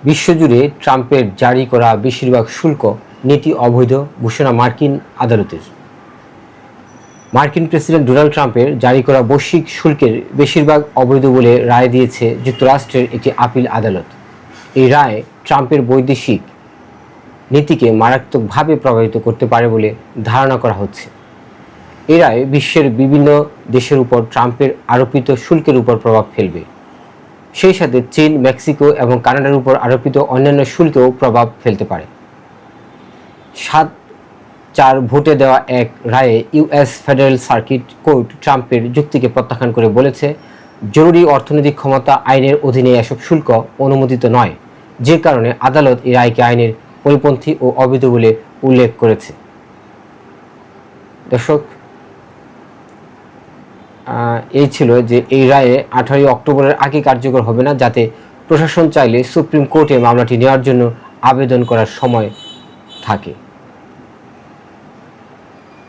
বিশ্বজুড়ে ট্রাম্পের জারি করা বেশিরভাগ শুল্ক নীতি অবৈধ ঘোষণা মার্কিন আদালতের। মার্কিন প্রেসিডেন্ট ডোনাল্ড ট্রাম্পের জারি করা বৈশ্বিক শুল্কের বেশিরভাগ অবৈধ বলে রায় দিয়েছে যুক্তরাষ্ট্রের একটি আপিল আদালত। এই রায় ট্রাম্পের বৈদেশিক নীতিকে মারাত্মকভাবে প্রভাবিত করতে পারে বলে ধারণা করা হচ্ছে। এই রায় বিশ্বের বিভিন্ন দেশের উপর ট্রাম্পের আরোপিত শুল্কের উপর প্রভাব ফেলবে। সেই সাথে চীন, মেক্সিকো এবং কানাডার উপর আরোপিত অন্যান্য শুল্কেও প্রভাব ফেলতে পারে। 7-4 ভোটে দেওয়া এক রায়ে ইউএস ফেডারেল সার্কিট কোর্ট ট্রাম্পের যুক্তিকে প্রত্যাখ্যান করে বলেছে, জরুরি অর্থনৈতিক ক্ষমতা আইনের অধীনে এসব শুল্ক অনুমোদিত নয়, যে কারণে আদালত এই রায়কে আইনের পরিপন্থী ও অবৈধ বলে উল্লেখ করেছে। দর্শক, এই ছিল যে এই রায়ে 18 অক্টোবরের আগে কার্যকর হবে না, যাতে প্রশাসন চাইলে সুপ্রিম কোর্টে মামলাটি নেওয়ার জন্য আবেদন করার সময় থাকে।